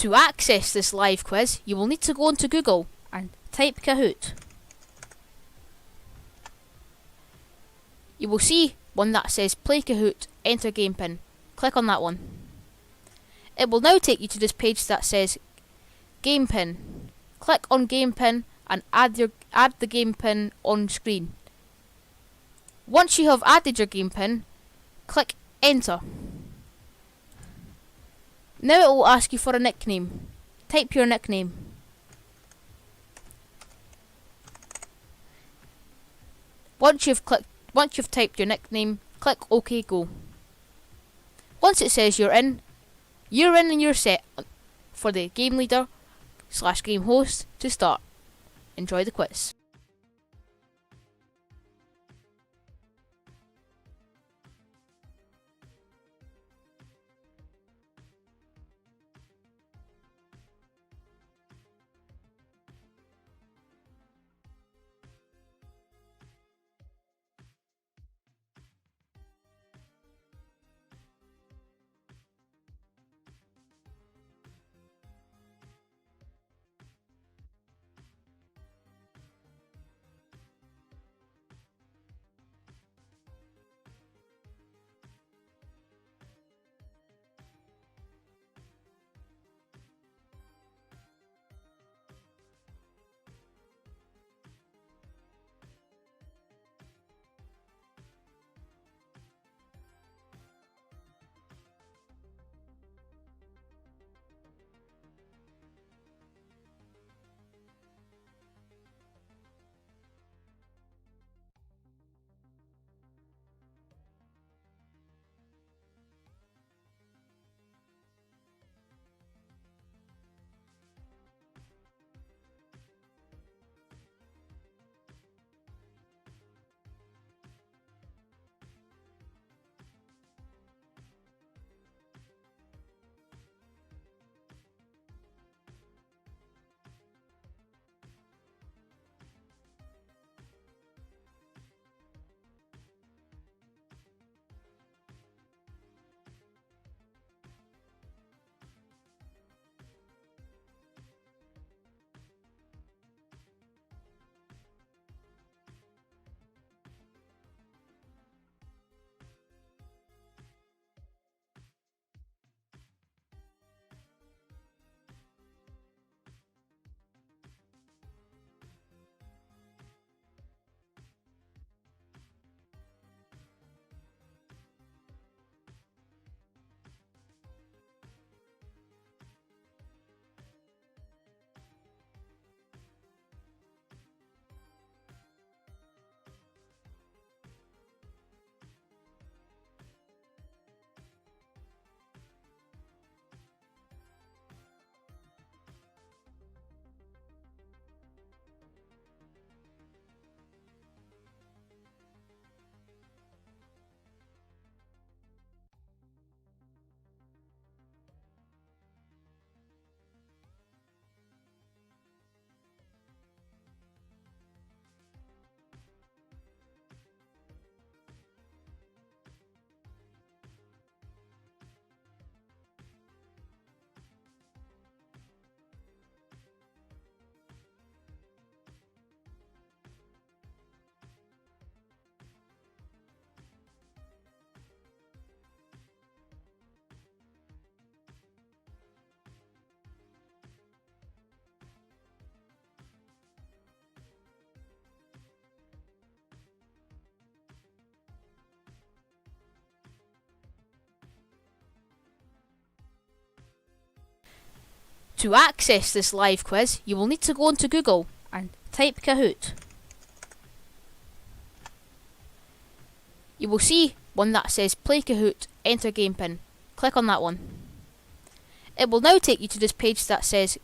To access this live quiz, you will need to go onto Google and type Kahoot. You will see one that says Play Kahoot, enter game pin. Click on that one. It will now take you to this page that says Game Pin. Click on Game Pin and add the game pin on screen. Once you have added your game pin, click Enter. Now it will ask you for a nickname. Type your nickname. Once you've typed your nickname, click OK Go. Once it says you're in and you're set for the game leader / game host to start. Enjoy the quiz. To access this live quiz, you will need to go onto Google and type Kahoot. You will see one that says Play Kahoot, enter game pin. Click on that one. It will now take you to this page that says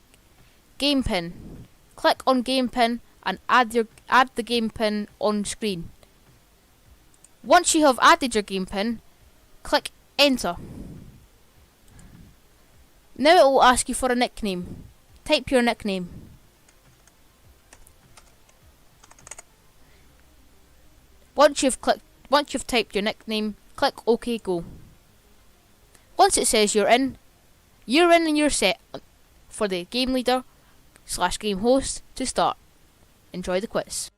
Game Pin. Click on Game Pin and add the game pin on screen. Once you have added your game pin, click Enter. Now it will ask you for a nickname. Type your nickname. Once you've typed your nickname, click OK Go. Once it says you're in and you're set for the game leader/game host to start. Enjoy the quiz.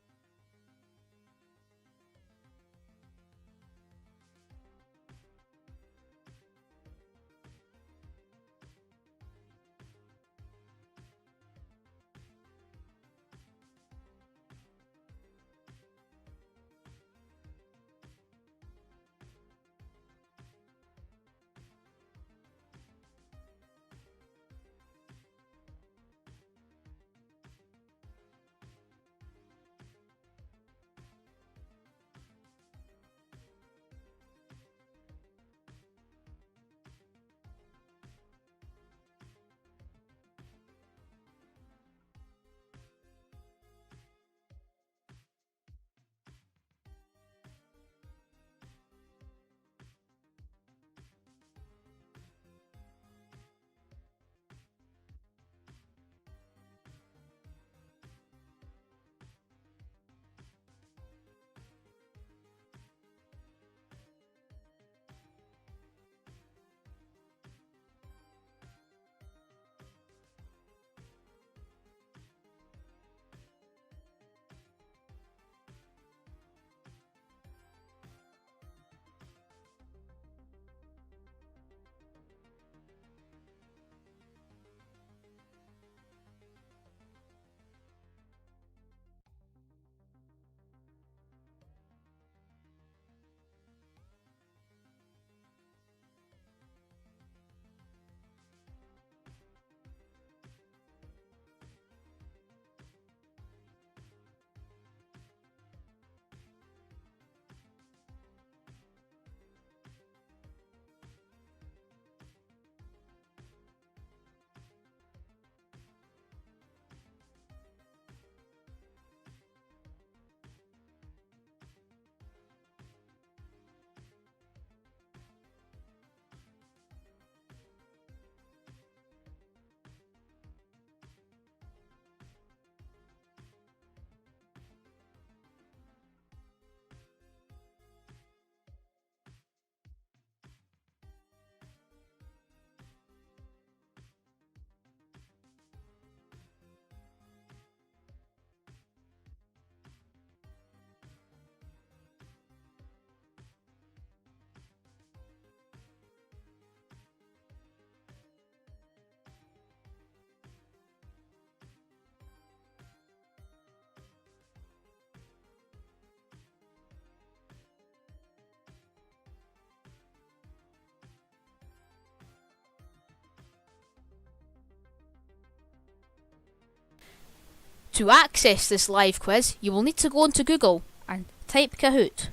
To access this live quiz, you will need to go into Google and type Kahoot.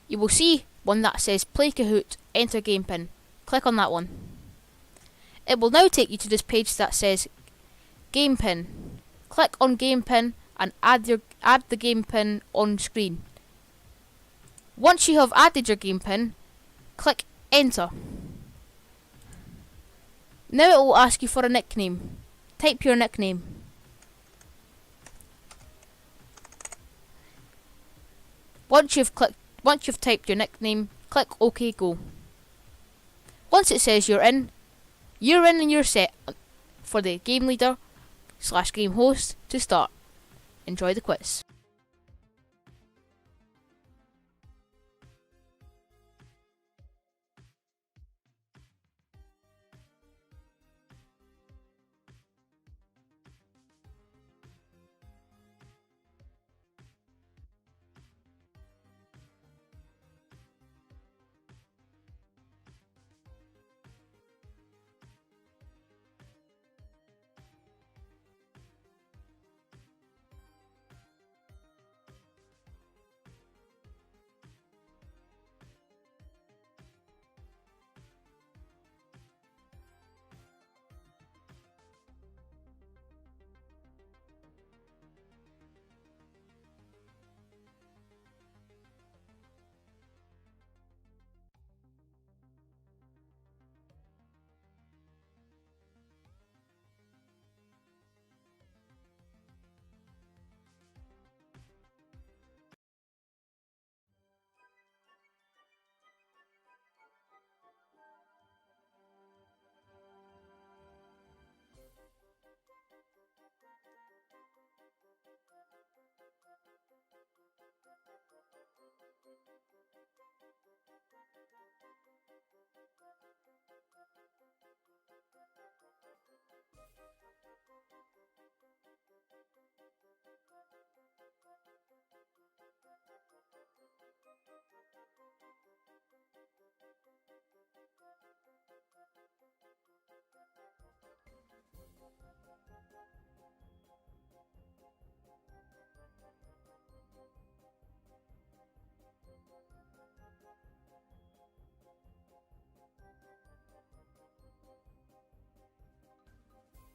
You will see one that says Play Kahoot, enter game pin. Click on that one. It will now take you to this page that says Game Pin. Click on Game Pin and add the game pin on screen. Once you have added your game pin, click Enter. Now it will ask you for a nickname. Type your nickname. Once you've typed your nickname, click OK Go. Once it says you're in and you're set for the game leader/game host to start. Enjoy the quiz.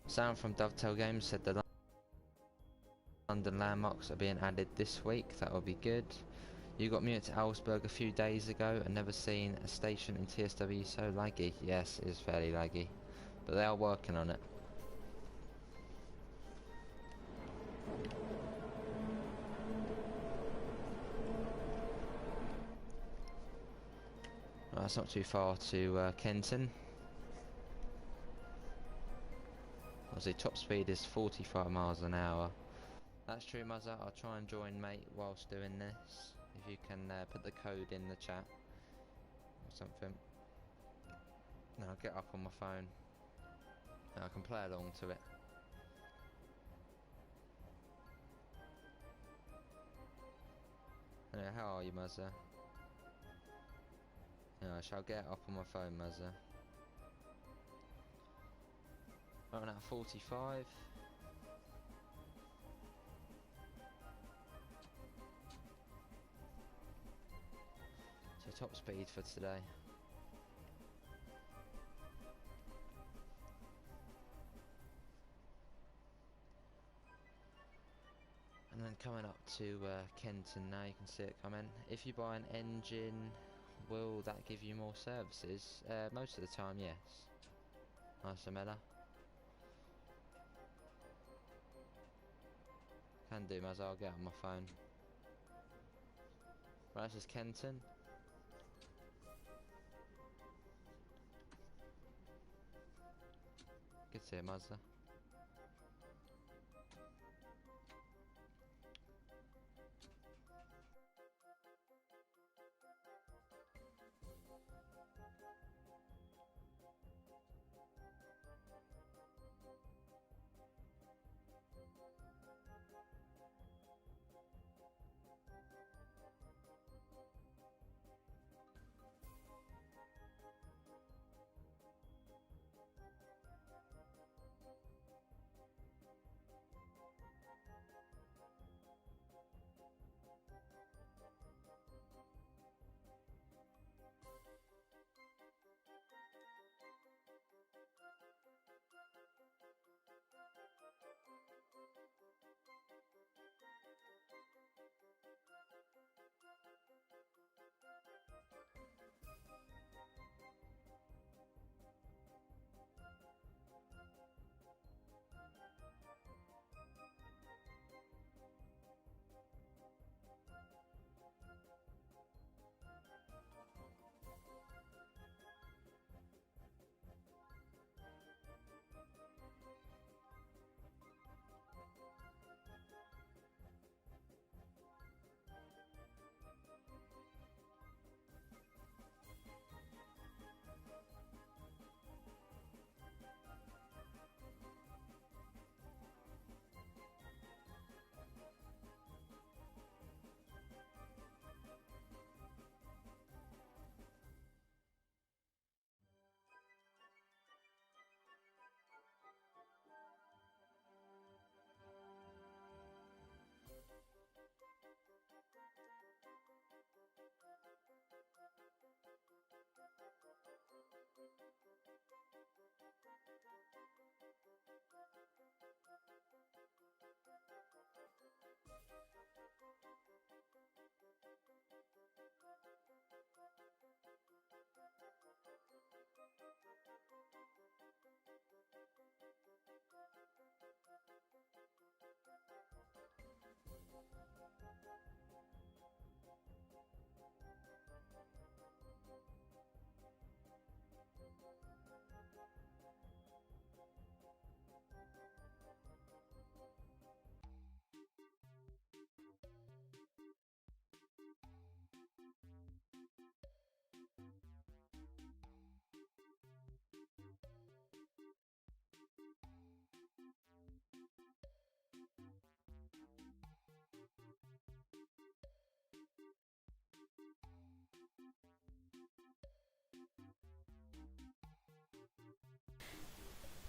Sam from Dovetail Games said the London landmarks are being added this week. That will be good. You got muted to Augsburg a few days ago and never seen a station in TSW so laggy. Yes, it is fairly laggy, but they are working on it. Well, that's not too far to Kenton. Obviously top speed is 45 miles an hour. That's true, Muzzer. I'll try and join, mate, whilst doing this. If you can put the code in the chat or something. Then I'll get up on my phone and I can play along to it. Anyway, how are you, Muzzer? Yeah, I shall get up on my phone, Muzzer. Right, we're at 45. So top speed for today. And then coming up to Kenton now, you can see it coming. If you buy an engine, will that give you more services? Most of the time, yes. Nice, Amela. Can do, Muzz. I'll get on my phone. Right, this is Kenton. Good to see you, Mazda.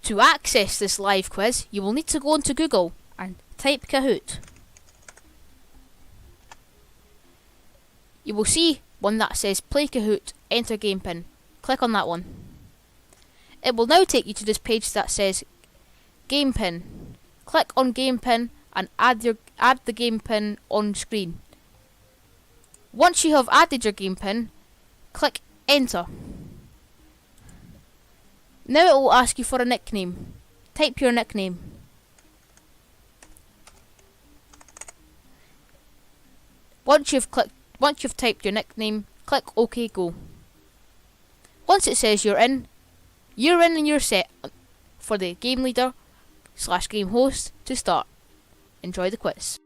To access this live quiz, you will need to go onto Google and type Kahoot. You will see one that says Play Kahoot, enter game pin. Click on that one. It will now take you to this page that says Game pin. Click on game pin and add the game pin on screen. Once you have added your game pin, click enter. Now it will ask you for a nickname. Type your nickname. Once you've typed your nickname, click OK Go. Once it says you're in and you're set for the game leader / game host to start. Enjoy the quiz.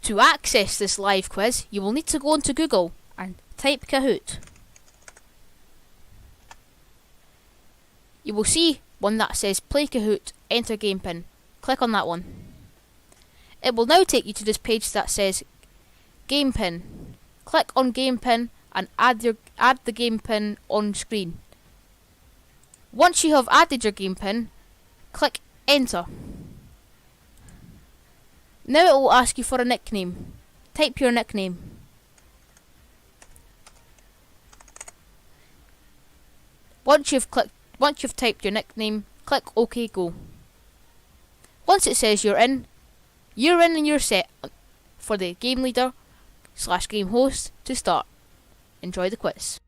To access this live quiz, you will need to go into Google and type Kahoot. You will see one that says Play Kahoot, enter game pin. Click on that one. It will now take you to this page that says Game pin. Click on game pin and add the game pin on screen. Once you have added your game pin, click enter. Now it will ask you for a nickname. Type your nickname. Once you've typed your nickname, click OK Go. Once it says you're in and you're set for the game leader / game host to start. Enjoy the quiz.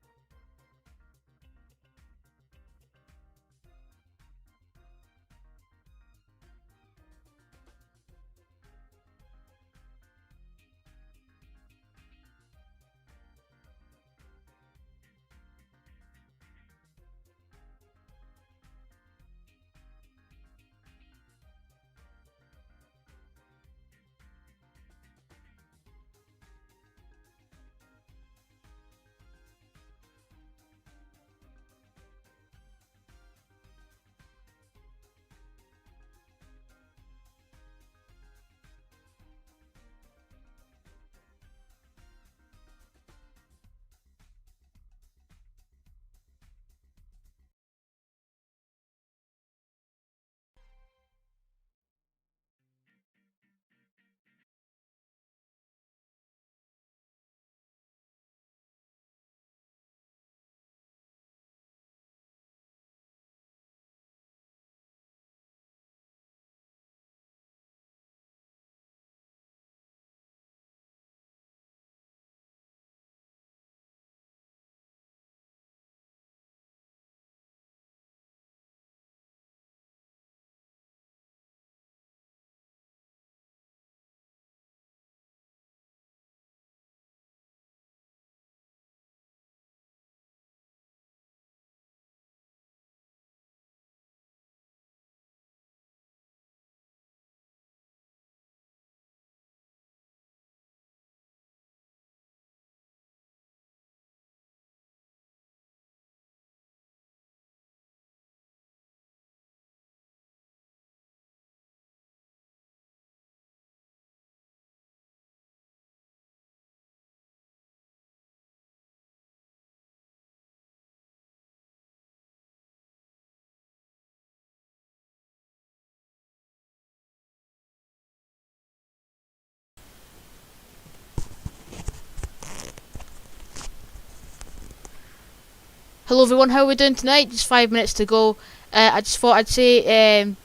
Hello everyone, how are we doing tonight? Just 5 minutes to go. I just thought I'd say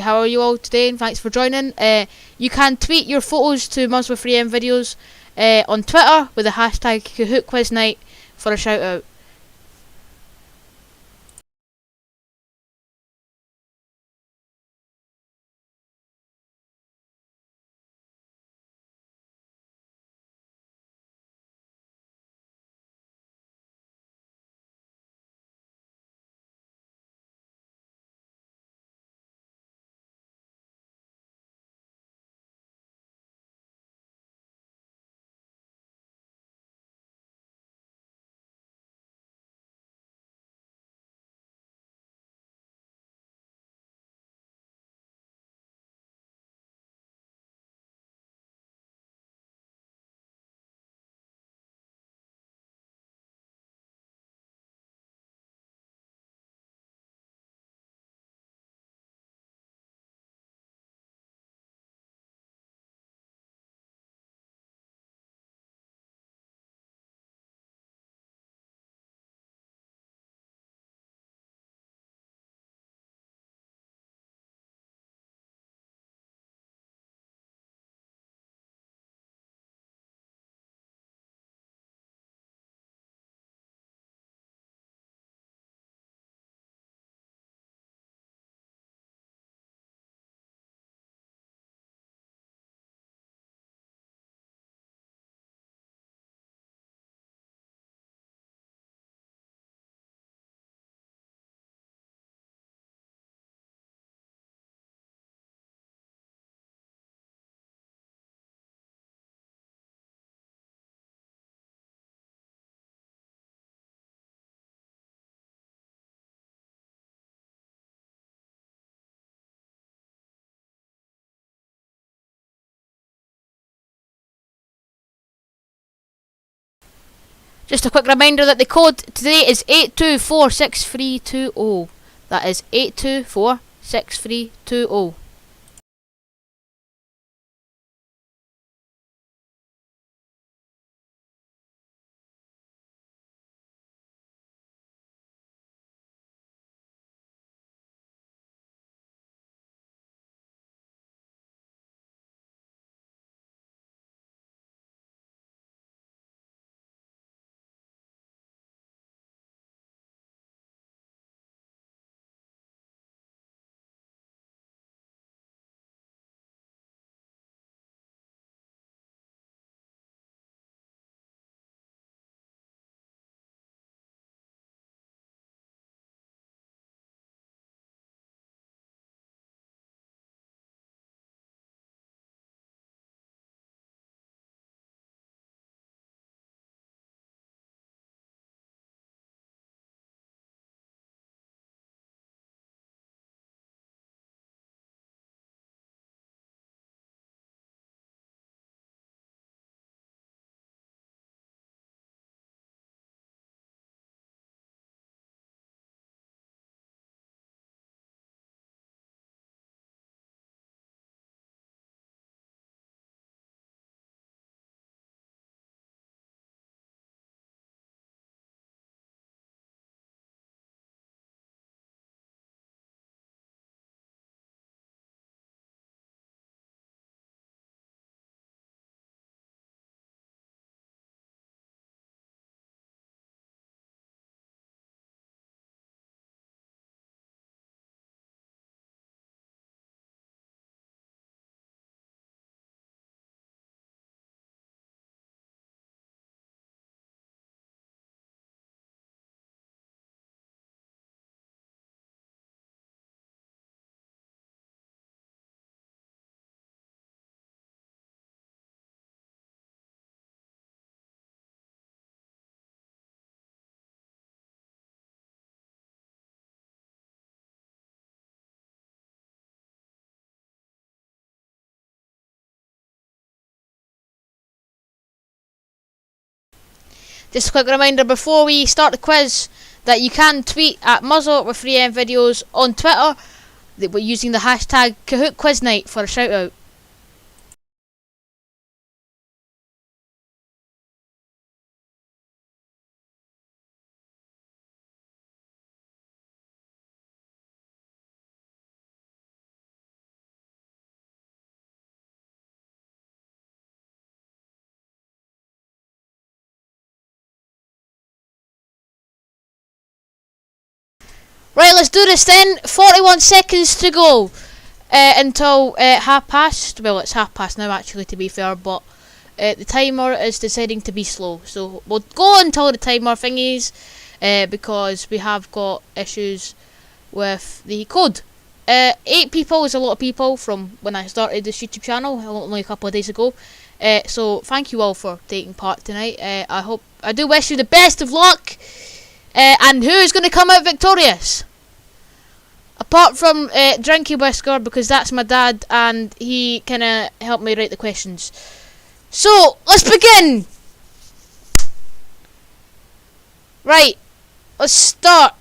how are you all today, and thanks for joining. You can tweet your photos to Mums with 3M videos on Twitter with the hashtag Kahoot Quiz Night for a shout out. Just a quick reminder that the code today is 8246320. That is 8246320. Just a quick reminder before we start the quiz that you can tweet at Muzzle with 3M videos on Twitter that we're using the hashtag Kahoot Quiz Night for a shout out. Right, let's do this then. 41 seconds to go until half past. Well, it's half past now actually, to be fair, but the timer is deciding to be slow. So we'll go until the timer thingies because we have got issues with the code. 8 people is a lot of people from when I started this YouTube channel only a couple of days ago. So thank you all for taking part tonight. I do wish you the best of luck. And who's going to come out victorious? Apart from Drinky Whisker, because that's my dad and he kind of helped me write the questions. So, let's begin! Right, let's start.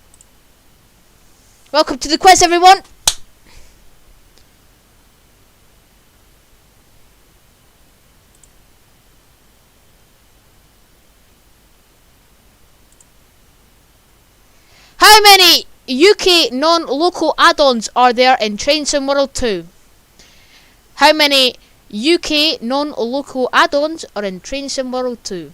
Welcome to the quiz, everyone. How many UK non-local add-ons are there in Train Sim World 2? How many UK non-local add-ons are in Train Sim World 2?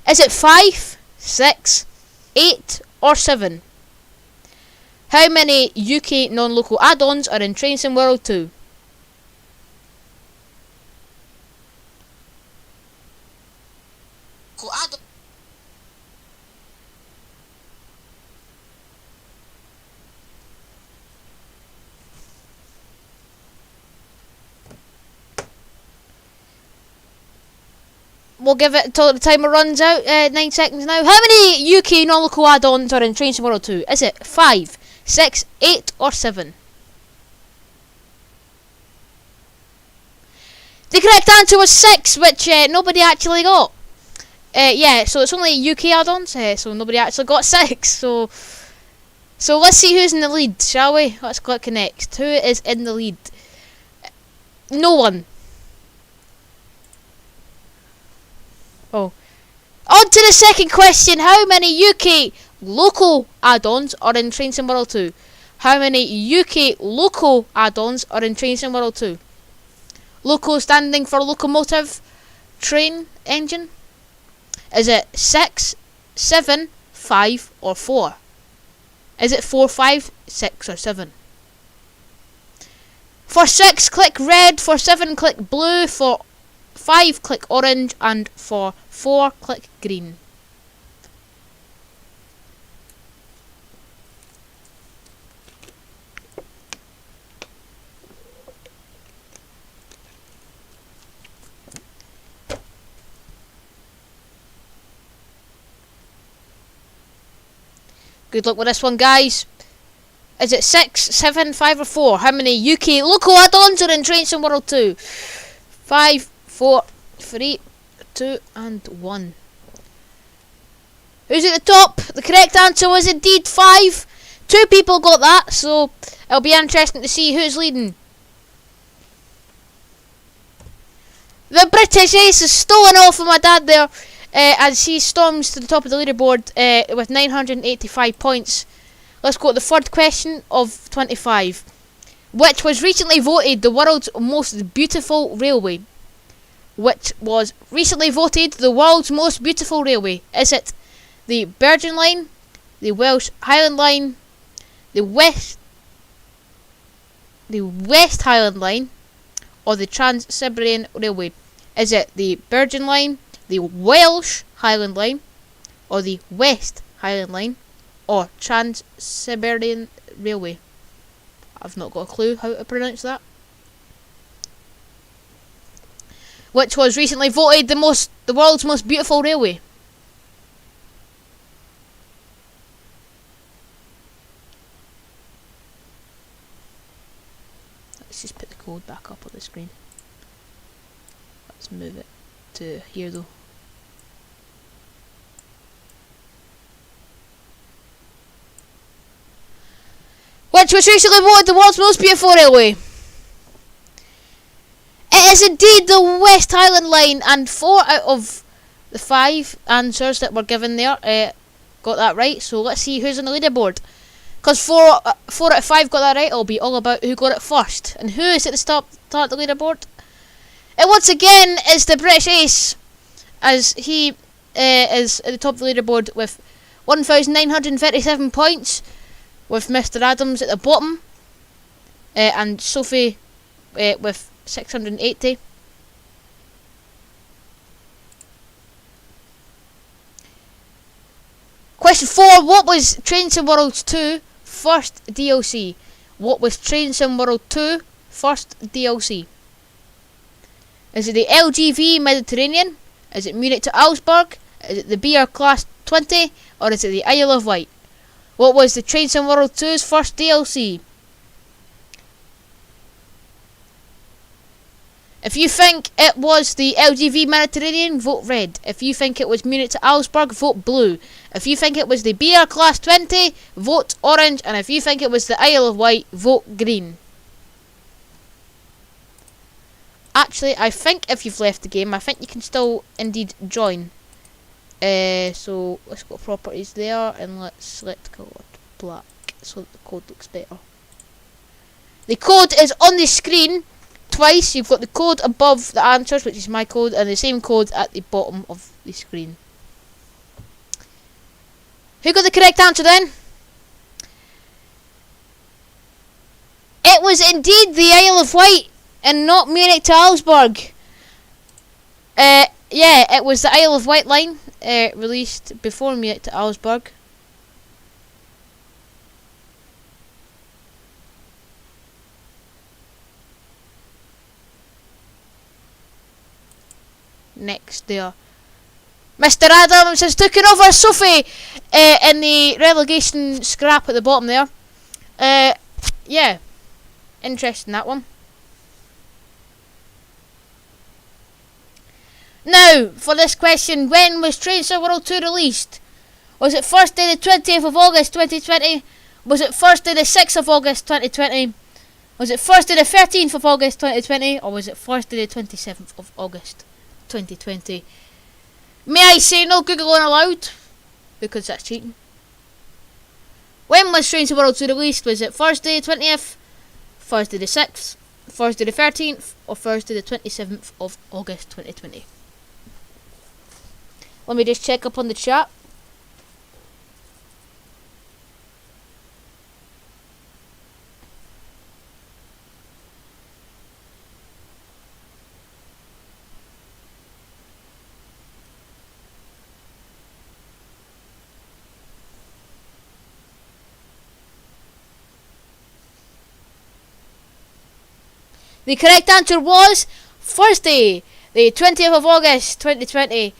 Is it 5, 6, 8 or 7? How many UK non-local add-ons are in Train Sim World 2? We'll give it until the timer runs out. 9 seconds now. How many UK non-local add-ons are in Train Sim World 2? Is it 5, 6, 8 or 7? The correct answer was 6, which nobody actually got. Yeah, so it's only UK add-ons, so nobody actually got 6. So let's see who's in the lead, shall we? Let's click next. Who is in the lead? No one. Oh. On to the second question. How many UK local add-ons are in Train Sim World 2? How many UK local add-ons are in Train Sim World 2? Loco standing for locomotive, train, engine. Is it 6, 7, 5 or 4? Is it 4, 5, 6 or 7? For 6 click red, for 7 click blue, for 5 click orange and for 4 click green. Good luck with this one, guys. Is it 6, 7, 5 or 4? How many UK local add-ons are in Train Sim World 2? 5, 4, 3, 2 and 1. Who's at the top? The correct answer was indeed 5. 2 people got that, so it'll be interesting to see who's leading. The British Ace is stolen off of my dad there. As he storms to the top of the leaderboard with 985 points. Let's go to the third question of 25. Which was recently voted the world's most beautiful railway? Which was recently voted the world's most beautiful railway? Is it the Virgin Line, the Welsh Highland Line, the West Highland Line, or the Trans-Siberian Railway? Is it the Virgin Line, the Welsh Highland Line, or the West Highland Line, or Trans-Siberian Railway? I've not got a clue how to pronounce that. Which was recently voted the world's most beautiful railway? Let's just put the code back up on the screen. Let's move it to here though. Which was recently voted the world's most beautiful railway? It is indeed the West Highland Line, and 4 out of the 5 answers that were given there got that right. So let's see who's on the leaderboard. Because 4 out of 5 got that right, it'll be all about who got it first. And who is at the start of the leaderboard? It once again is the British Ace, as he is at the top of the leaderboard with 1,937 points, with Mr. Adams at the bottom, and Sophie with 680. Question 4. What was Train Sim World 2 first DLC? What was Train Sim World 2 first DLC? Is it the LGV Mediterranean? Is it Munich to Augsburg? Is it the BR Class 20? Or is it the Isle of Wight? What was the Train Sim World 2's first DLC? If you think it was the LGV Mediterranean, vote red. If you think it was Munich to Augsburg, vote blue. If you think it was the BR Class 20, vote orange. And if you think it was the Isle of Wight, vote green. Actually, I think if you've left the game, I think you can still indeed join. So let's go properties there and let's select colour black so that the code looks better. The code is on the screen twice. You've got the code above the answers, which is my code, and the same code at the bottom of the screen. Who got the correct answer then? It was indeed the Isle of Wight and not Munich to Augsburg. Yeah, it was the Isle of Wight line, released before Munich to Augsburg. Next there. Mr. Adams has taken over Sophie in the relegation scrap at the bottom there. Yeah, interesting that one. Now, for this question, when was Train Sim World 2 released? Was it Thursday the 20th of August 2020? Was it Thursday the 6th of August 2020? Was it Thursday the 13th of August 2020? Or was it Thursday the 27th of August 2020? May I say no Googling allowed? Because that's cheating. When was Train Sim World 2 released? Was it Thursday the 20th? Thursday the 6th? Thursday the 13th? Or Thursday the 27th of August 2020? Let me just check up on the chat. The correct answer was Thursday, the 20th of August 2020.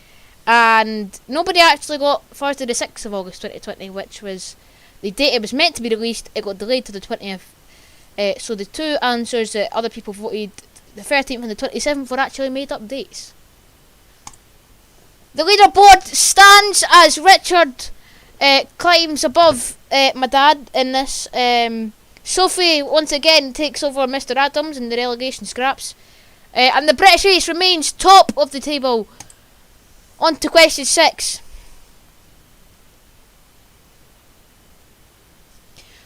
And nobody actually got Thursday the 6th of August 2020, which was the date it was meant to be released. It got delayed to the 20th. So the two answers that other people voted, the 13th and the 27th, were actually made up dates. The leaderboard stands as Richard climbs above my dad in this. Sophie once again takes over Mr. Adams in the relegation scraps. And the British Ace remains top of the table. On to question 6.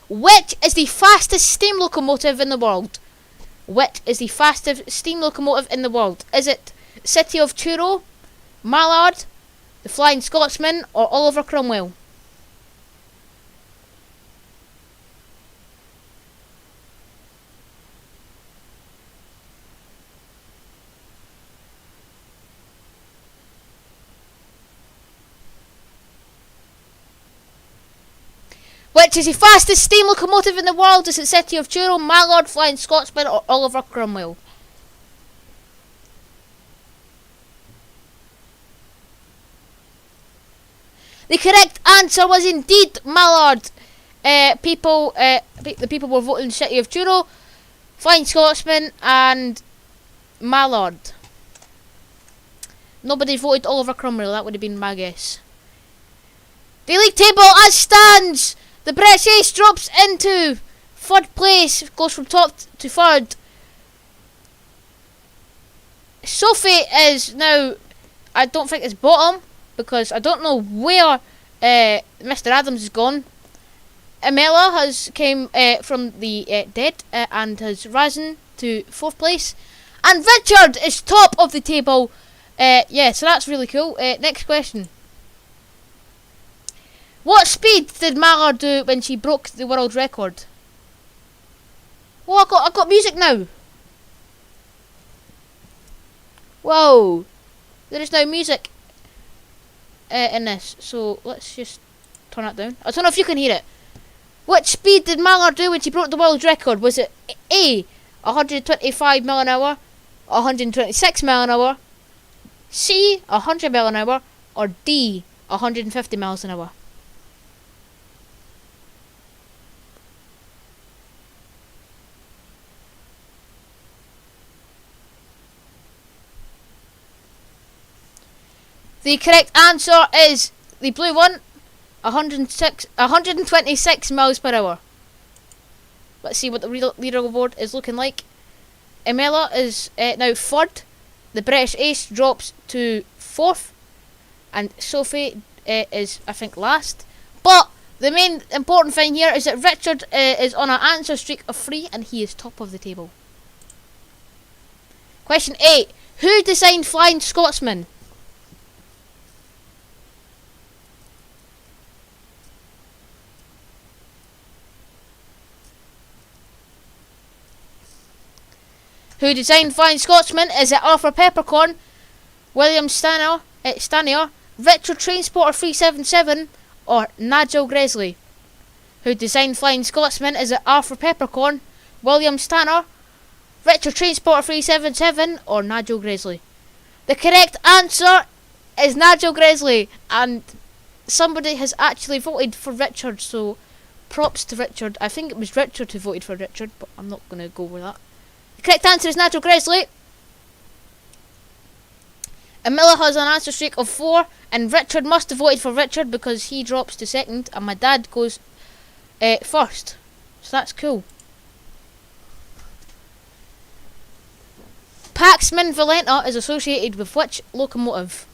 Which is the fastest steam locomotive in the world? Which is the fastest steam locomotive in the world? Is it City of Truro, Mallard, the Flying Scotsman, or Oliver Cromwell? Which is the fastest steam locomotive in the world? Is it City of Truro, Mallard, Flying Scotsman, or Oliver Cromwell? The correct answer was indeed Mallard. The people were voting City of Truro, Flying Scotsman, and Mallard. Nobody voted Oliver Cromwell. That would have been my guess. The league table as stands. The British Ace drops into third place, goes from top to third. Sophie is now, I don't think it's bottom, because I don't know where Mr. Adams has gone. Amela has came from the dead and has risen to fourth place. And Richard is top of the table. Yeah, so that's really cool. Next question. What speed did Mala do when she broke the world record? Oh, I got music now. Whoa, there is now music in this. So let's just turn it down. I don't know if you can hear it. What speed did Mala do when she broke the world record? Was it A, 125 mile an hour, 126 mile an hour, C, 100 mile an hour, or D, 150 miles an hour? The correct answer is the blue one, 126 miles per hour. Let's see what the leaderboard is looking like. Emela is now third. The British Ace drops to fourth, and Sophie is, I think, last. But the main important thing here is that Richard is on an answer streak of 3, and he is top of the table. Question 8. Who designed Flying Scotsman? Who designed Flying Scotsman? Is it Arthur Peppercorn, William Stanier, Richard Transporter 377, or Nigel Gresley? Who designed Flying Scotsman? Is it Arthur Peppercorn, William Stanier, Richard Transporter 377, or Nigel Gresley? The correct answer is Nigel Gresley, and somebody has actually voted for Richard, so props to Richard. I think it was Richard who voted for Richard, but I'm not going to go with that. The correct answer is Nigel Gresley. Emila has an answer streak of 4, and Richard must have voted for Richard because he drops to second, and my dad goes first. So that's cool. Paxman Valenta is associated with which locomotive?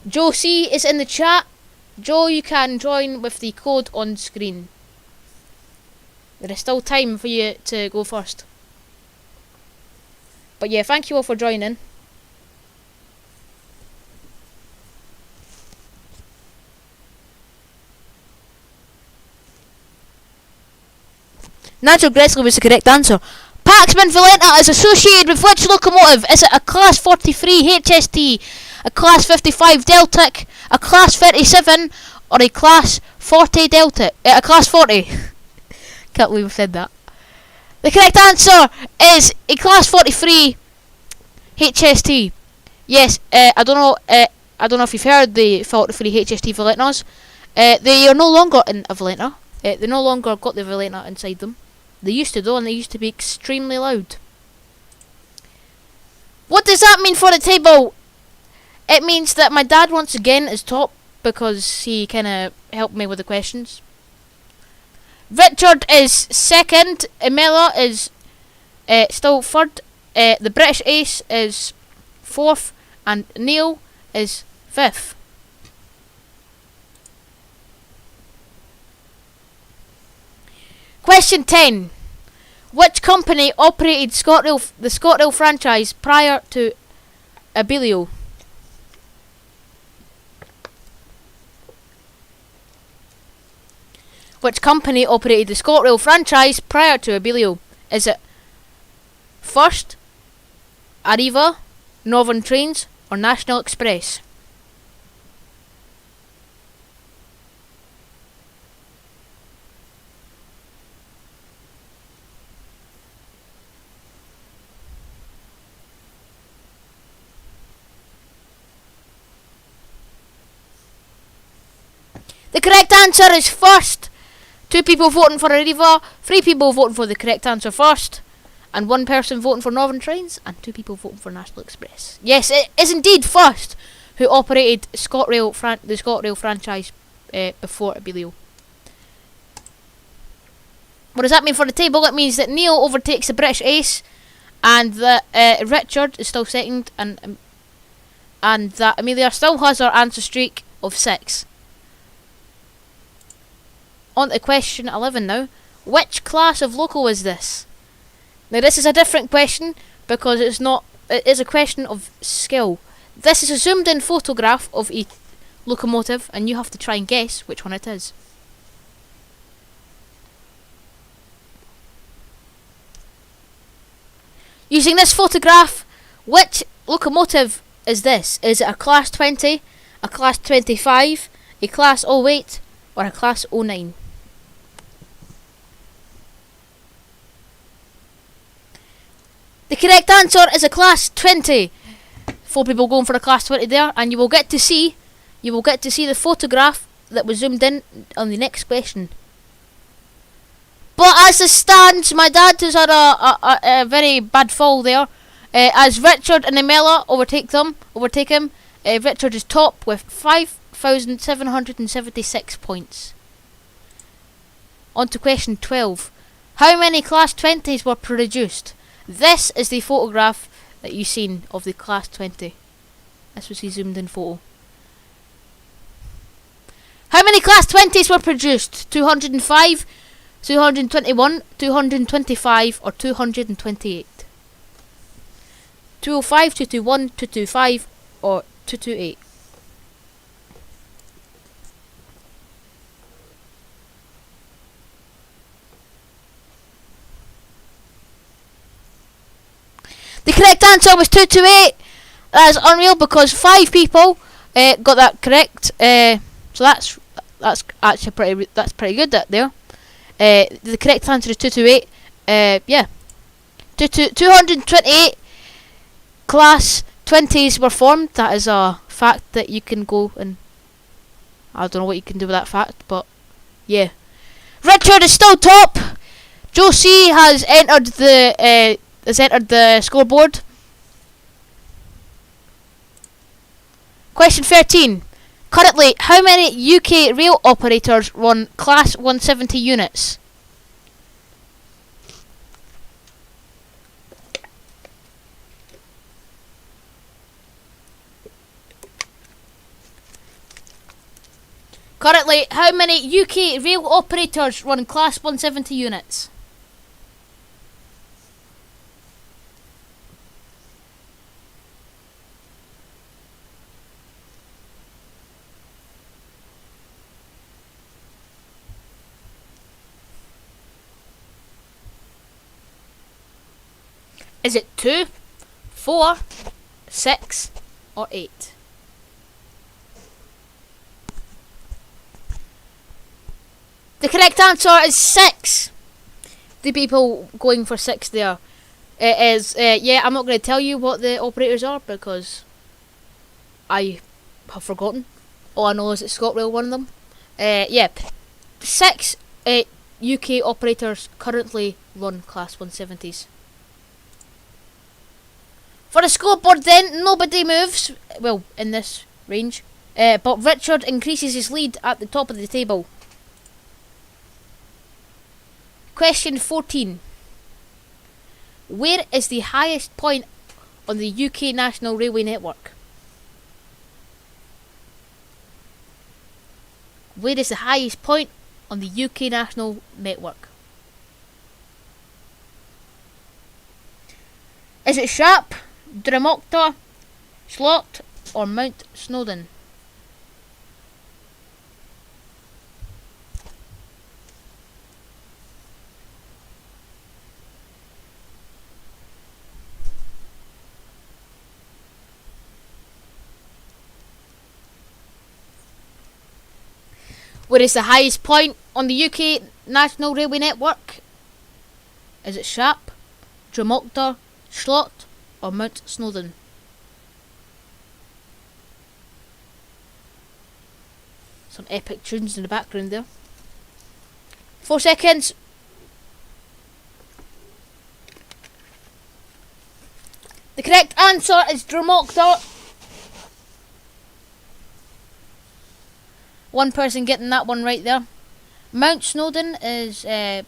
Joe C is in the chat. Joe, you can join with the code on screen. There is still time for you to go first. But yeah, thank you all for joining. Nigel Gresley was the correct answer. Paxman Valenta is associated with which locomotive? Is it a Class 43 HST, a Class 55 Deltic, a Class 37, or a Class 40 Deltic? A Class 40. Can't believe I said that. The correct answer is a Class 43 HST. Yes, I don't know if you've heard the 43 HST Valentas. They are no longer in a Valenta. They no longer got the Valenta inside them. They used to though, and they used to be extremely loud. What does that mean for the table? It means that my dad once again is top because he kind of helped me with the questions. Richard is second. Emela is still third. The British Ace is fourth, and Neil is fifth. Question 10. Which company operated the ScotRail franchise prior to Abilio? Which company operated the ScotRail franchise prior to Abilio? Is it First, Arriva, Northern Trains, or National Express? The correct answer is First. 2 people voting for Arriva, 3 people voting for the correct answer First, and 1 person voting for Northern Trains, and 2 people voting for National Express. Yes, it is indeed First who operated the ScotRail franchise before Abilio. What does that mean for the table? It means that Neil overtakes the British Ace, and that Richard is still second, and that Amelia still has her answer streak of 6. On to question 11 now. Which class of loco is this? Now this is a different question because it's not. It is a question of skill. This is a zoomed in photograph of a locomotive, and you have to try and guess which one it is. Using this photograph, which locomotive is this? Is it a Class 20, a Class 25, a Class 08, or a Class 09? The correct answer is a Class 20. 4 people going for a Class 20 there, and you will get to see the photograph that was zoomed in on the next question. But as it stands, my dad has had a very bad fall there. As Richard and Emella overtake him, Richard is top with 5,776 points. On to question 12. How many Class 20s were produced? This is the photograph that you've seen of the Class 20. This was the zoomed in photo. How many Class 20s were produced? 205, 221, 225, or 228? 205, 221, 225, or 228? The correct answer was 228. That is unreal because 5 people got that correct. So that's actually pretty good. That there. The correct answer is 228. Yeah. 228 Class 20s were formed. That is a fact that you can go and I don't know what you can do with that fact, but yeah. Richard is still top. Josie has entered the scoreboard. Question 13. Currently, how many UK rail operators run Class 170 units? Currently, how many UK rail operators run Class 170 units? Is it 2, 4, 6, or 8? The correct answer is 6. The people going for 6 there. It is, yeah, I'm not going to tell you what the operators are because I have forgotten. All I know is that ScotRail one of them. Yeah, 6 UK operators currently run Class 170s. For the scoreboard then, nobody moves, well, in this range, but Richard increases his lead at the top of the table. Question 14. Where is the highest point on the UK National Railway network? Where is the highest point on the UK National network? Is it Sharp, Drummochta, Slot, or Mount Snowdon? Where is the highest point on the UK National Railway network? Is it Sharp, Drummochta, Slot, or Mount Snowdon? Some epic tunes in the background there. 4 seconds. The correct answer is Drummochta. One person getting that one right there. Mount Snowdon is yeah,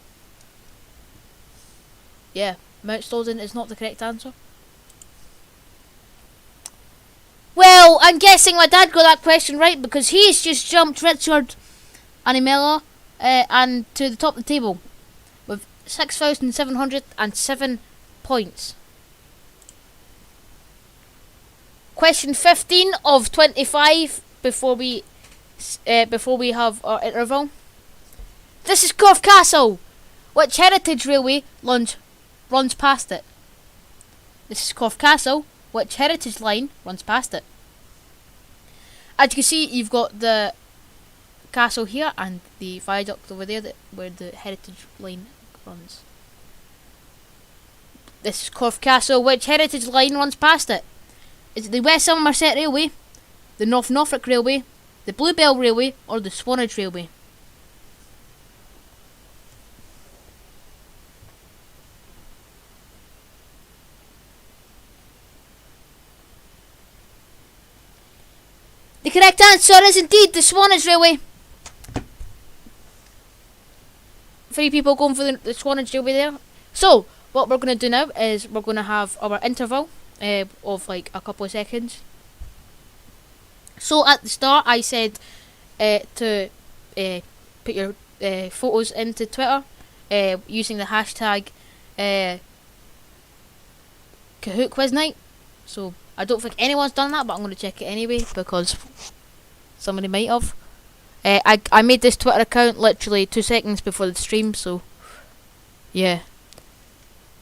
Mount Snowdon is not the correct answer. Well, I'm guessing my dad got that question right because he's just jumped Richard and Emella and to the top of the table with 6,707 points. question 15 of 25 before we have our interval. This is Corfe Castle. Which heritage railway runs past it? This is Corfe Castle. Which heritage line runs past it? As you can see, you've got the castle here and the viaduct over there where the heritage line runs. This is Corfe Castle. Which heritage line runs past it? Is it the West Somerset Railway, the North Norfolk Railway, the Bluebell Railway, or the Swanage Railway? The correct answer is indeed the Swanage Railway. 3 people going for the Swanage Railway there. So, what we're going to do now is we're going to have our interval of like a couple of seconds. So at the start I said to put your photos into Twitter using the hashtag Kahoot quiz night. So I don't think anyone's done that, but I'm going to check it anyway because somebody might have. I made this Twitter account literally 2 seconds before the stream, so yeah.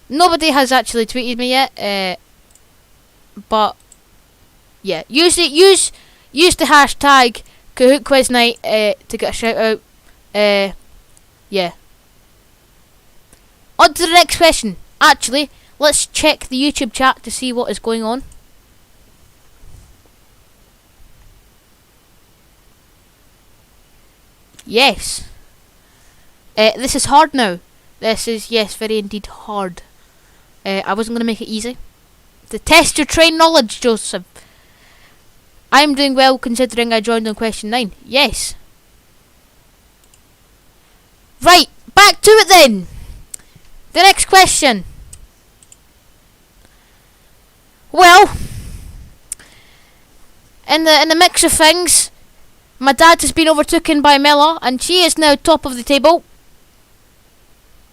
Nobody has actually tweeted me yet, but yeah, use the hashtag Kahoot quiz night to get a shout out. Yeah. On to the next question. Actually, let's check the YouTube chat to see what is going on. Yes. This is hard now. This is, yes, very indeed hard. I wasn't going to make it easy. To test your train knowledge, Joseph. I'm doing well considering I joined on question 9. Yes. Right, back to it then. The next question. Well, in the mix of things, my dad has been overtaken by Mella, and she is now top of the table.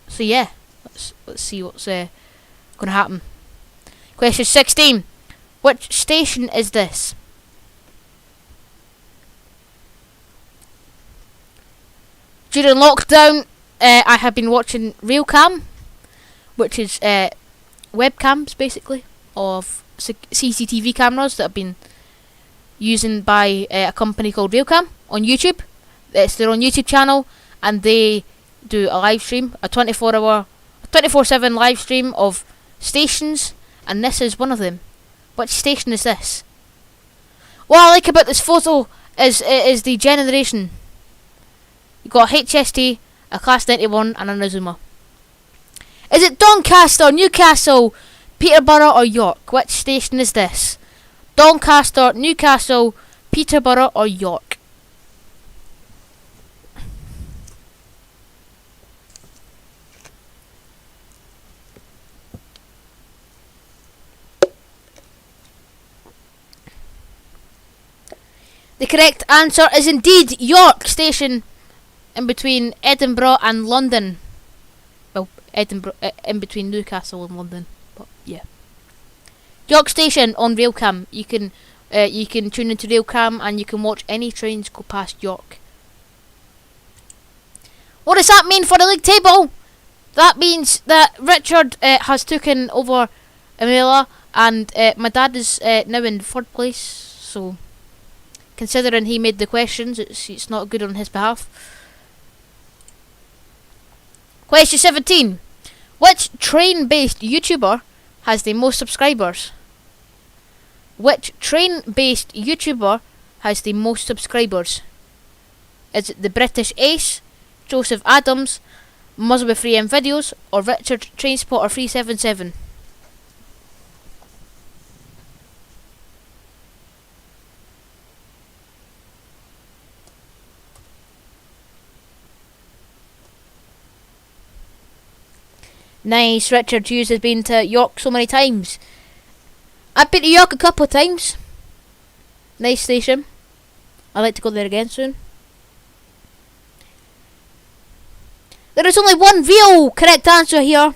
So yeah, let's see what's going to happen. Question 16. Which station is this? During lockdown, I have been watching RealCam, which is webcams basically of CCTV cameras that have been used by a company called RealCam on YouTube. It's their own YouTube channel, and they do a live stream, a 24/7 live stream of stations, and this is one of them. Which station is this? What I like about this photo is the generation. You've got a HST, a Class 91, and an Azuma. Is it Doncaster, Newcastle, Peterborough, or York? Which station is this? Doncaster, Newcastle, Peterborough, or York? The correct answer is indeed York Station, in between Edinburgh and London. Well, Edinburgh, in between Newcastle and London, but yeah. York Station on RealCam. You can tune into RealCam and you can watch any trains go past York. What does that mean for the league table? That means that Richard has taken over Amelia, and my dad is now in 3rd place. So, considering he made the questions, it's not good on his behalf. Question 17. Which train-based YouTuber has the most subscribers? Which train-based YouTuber has the most subscribers? Is it the British Ace, Joseph Adams, Muzzle with 3M Videos, or Richard Trainspotter 377? Nice, Richard Hughes has been to York so many times. I've been to York a couple of times. Nice station. I'd like to go there again soon. There is only one real correct answer here.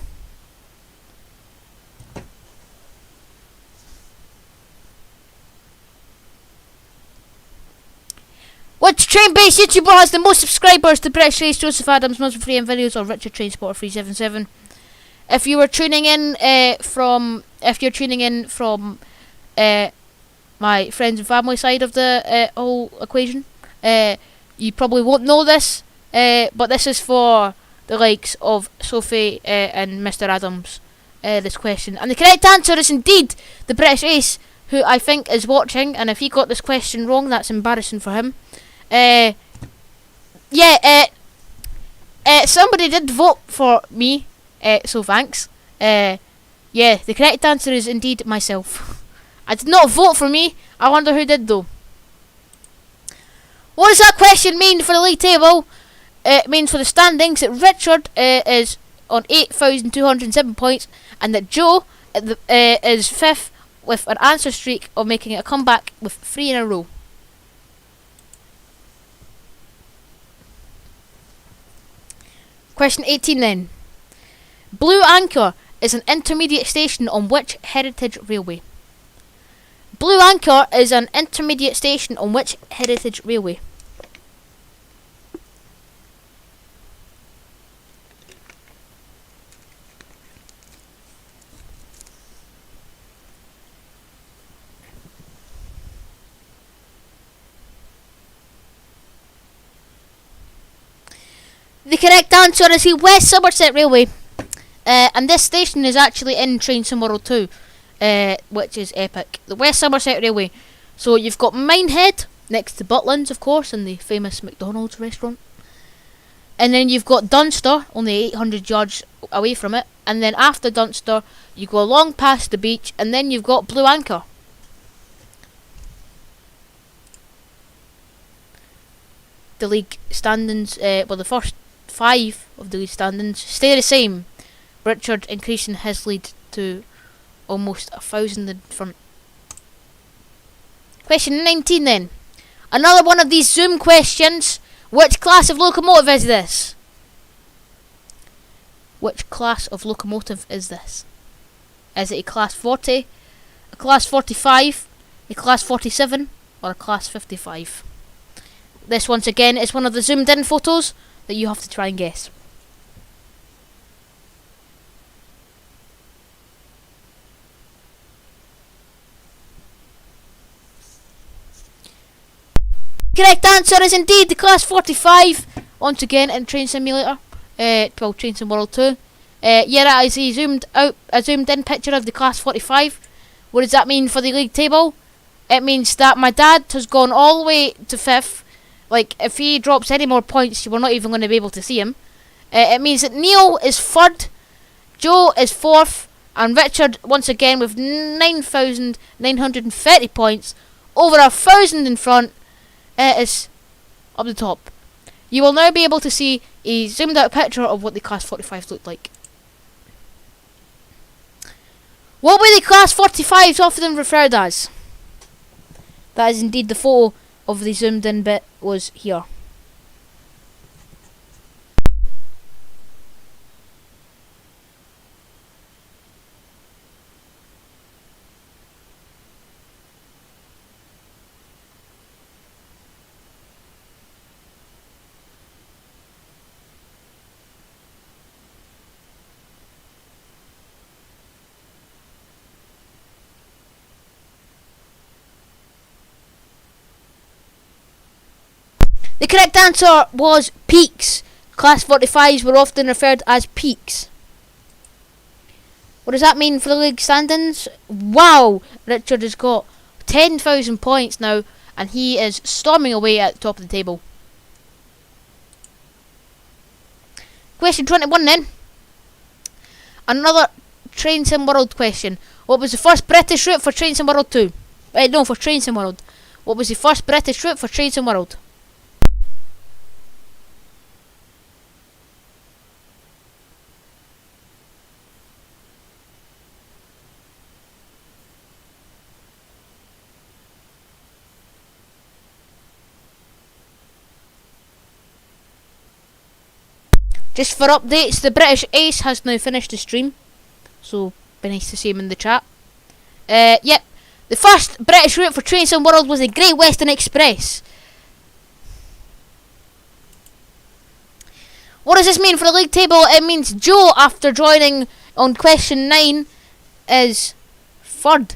Train-based YouTuber has the most subscribers. The British Race, Joseph Adams, Muslim Free and Videos, or Richard Transporter 377. If you're tuning in from my friends and family side of the whole equation, you probably won't know this, but this is for the likes of Sophie and Mr. Adams. This question, and the correct answer is indeed the British Ace, who I think is watching. And if he got this question wrong, that's embarrassing for him. Somebody did vote for me, so thanks. Yeah, the correct answer is indeed myself. I did not vote for me. I wonder who did though. What does that question mean for the league table? It means for the standings that Richard is on 8,207 points, and that Joe is 5th with an answer streak of making it a comeback with 3 in a row. Question 18 then. Blue Anchor is an intermediate station on which heritage railway? Blue Anchor is an intermediate station on which heritage railway? The correct answer is the West Somerset Railway, and this station is actually in Trains Tomorrow 2, which is epic. The West Somerset Railway. So you've got Minehead next to Butlins, of course, and the famous McDonald's restaurant, and then you've got Dunster, only 800 yards away from it, and then after Dunster you go along past the beach, and then you've got Blue Anchor. The league standings, the first 5 of the league standings stay the same. Richard increasing his lead to almost 1,000 in front. Question 19 then. Another one of these Zoom questions. Which class of locomotive is this? Which class of locomotive is this? Is it a class 40, a class 45, a class 47, or a class 55? This once again is one of the zoomed in photos that you have to try and guess. Correct answer is indeed the class 45. Once again in Train Simulator, Train Sim World 2. Yeah, that is a zoomed in picture of the class 45. What does that mean for the league table? It means that my dad has gone all the way to 5th. Like, if he drops any more points, we're not even going to be able to see him. It means that Neil is 3rd, Joe is 4th, and Richard, once again, with 9,930 points, over 1,000 in front, is up the top. You will now be able to see a zoomed out picture of what the class 45s looked like. What were the class 45s often referred as? That is indeed the photo of the zoomed in bit was here. The correct answer was peaks. Class 45s were often referred as peaks. What does that mean for the league standings? Wow! Richard has got 10,000 points now, and he is storming away at the top of the table. Question 21 then. Another Train Sim World question. What was the first British route for Train Sim World 2? For Train Sim World. What was the first British route for Train Sim World? Just for updates, the British Ace has now finished the stream, so be nice to see him in the chat. Yep, the first British route for Train Sim World was the Great Western Express. What does this mean for the league table? It means Joe, after joining on question 9, is third.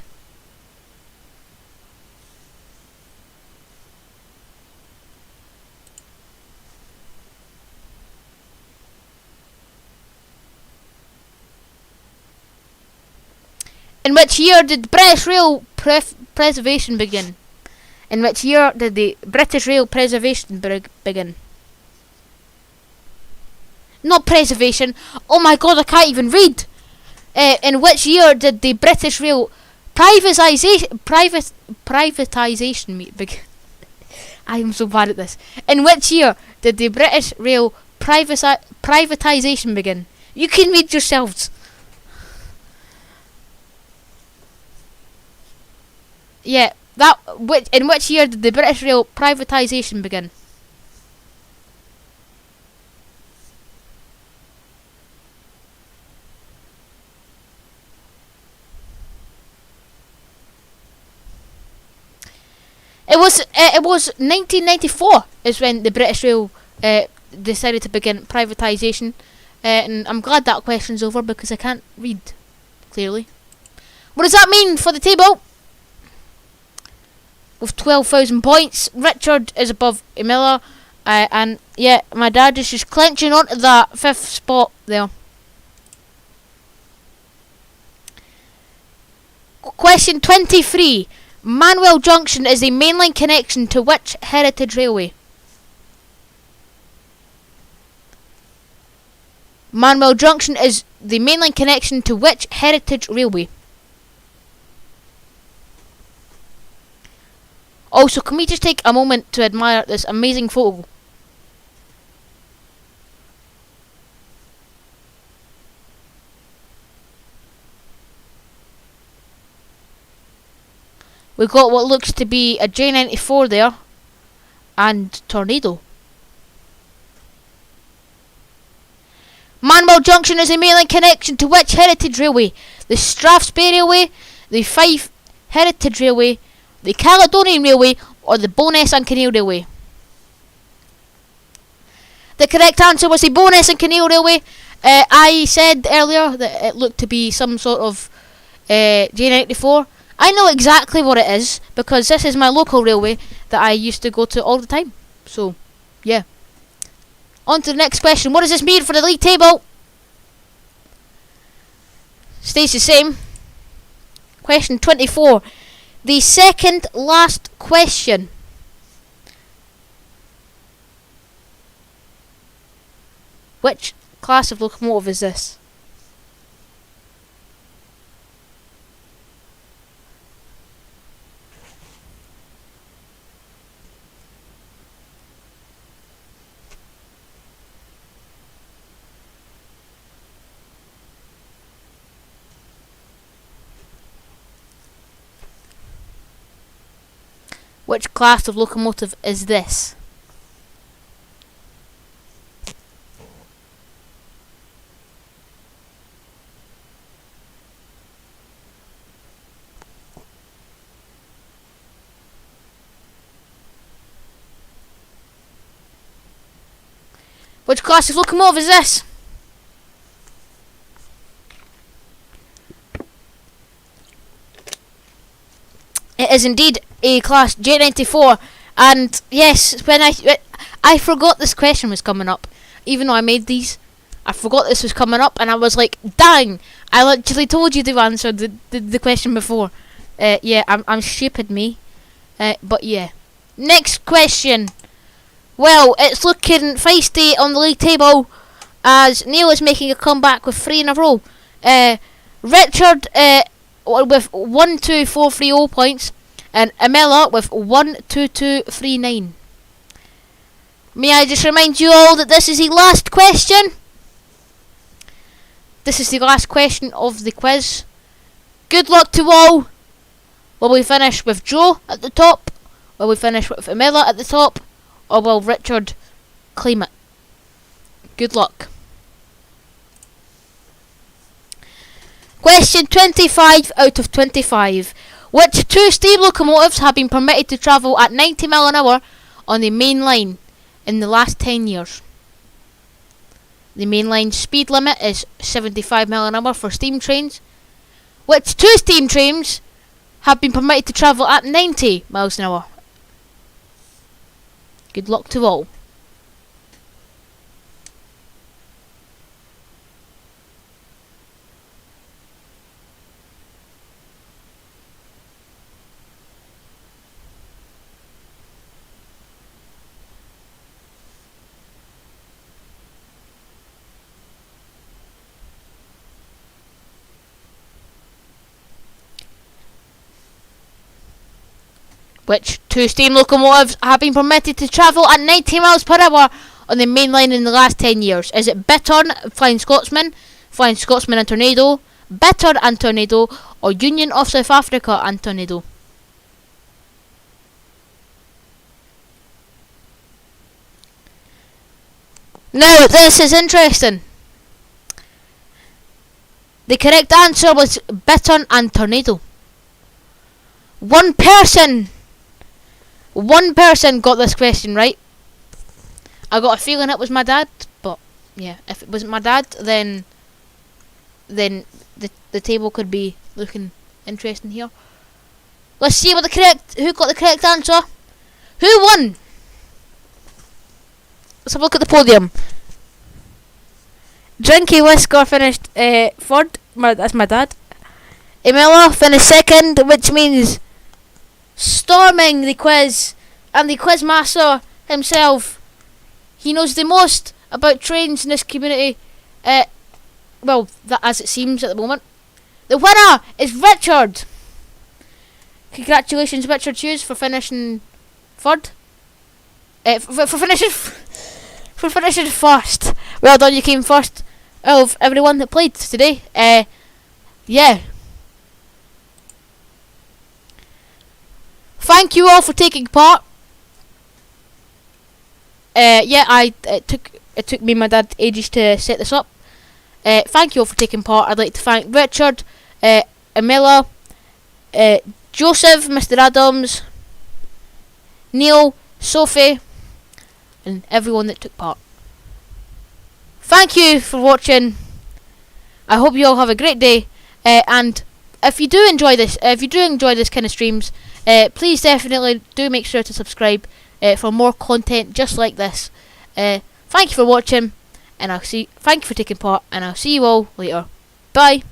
In which year did British Rail Preservation begin? In which year did the British Rail Preservation begin? Not preservation. Oh my god, I can't even read. In which year did the British Rail privatisation begin? I am so bad at this. In which year did the British Rail privatisation begin? You can read yourselves. Yeah, in which year did the British Rail privatisation begin? It was 1994 is when the British Rail decided to begin privatisation, and I'm glad that question's over because I can't read clearly. What does that mean for the table? With 12,000 points, Richard is above Emilla, and yeah, my dad is just clenching onto that 5th spot there. Question 23. Manuel Junction is the mainline connection to which heritage railway? Manuel Junction is the mainline connection to which heritage railway? Also, can we just take a moment to admire this amazing photo? We've got what looks to be a J94 there, and Tornado. Manuel Junction is a mainline connection to which heritage railway? The Strathspey Railway, the Fife Heritage Railway, the Caledonian Railway, or the Bowness and Kinneil Railway? The correct answer was the Bowness and Kinneil Railway. I said earlier that it looked to be some sort of J94. I know exactly what it is because this is my local railway that I used to go to all the time. So, yeah. On to the next question. What does this mean for the league table? Stays the same. Question 24. The second last question. Which class of locomotive is this? Which class of locomotive is this? Which class of locomotive is this? It is indeed a class J94, and yes, when I forgot this question was coming up, even though I made these, I forgot this was coming up, and I was like, dang, I literally told you to answer the question before. Yeah, I'm stupid me, but yeah. Next question. Well, it's looking feisty on the league table as Neil is making a comeback with 3 in a row. Richard with 12430 points, and Emilla with 12239. May I just remind you all that this is the last question? This is the last question of the quiz. Good luck to all. Will we finish with Joe at the top? Will we finish with Emilla at the top? Or will Richard claim it? Good luck. Question 25 out of 25. Which 2 steam locomotives have been permitted to travel at 90 mph on the main line in the last 10 years? The mainline speed limit is 75 mph for steam trains, which 2 steam trains have been permitted to travel at 90 miles an hour. Good luck to all. Which 2 steam locomotives have been permitted to travel at 90 miles per hour on the main line in the last 10 years? Is it Bittern, Flying Scotsman and Tornado, Bittern and Tornado, or Union of South Africa and Tornado? Now this is interesting. The correct answer was Bittern and Tornado. One person got this question right. I got a feeling it was my dad, but yeah, if it wasn't my dad, then the table could be looking interesting here. Let's see who got the correct answer. Who won? Let's have a look at the podium. Drinky Whisker finished third. That's my dad. Emila finished second, which means storming the quiz, and the quiz master himself. He knows the most about trains in this community. Well, that as it seems at the moment. The winner is Richard. Congratulations, Richard Hughes, for finishing third. For finishing first. Well done, you came first of everyone that played today. Yeah. Thank you all for taking part. It took me and my dad ages to set this up. Thank you all for taking part. I'd like to thank Richard, Emila, Joseph, Mr. Adams, Neil, Sophie, and everyone that took part. Thank you for watching. I hope you all have a great day. And if you do enjoy this, kind of streams, please definitely do make sure to subscribe for more content just like this. Thank you for watching, and thank you for taking part, and I'll see you all later. Bye.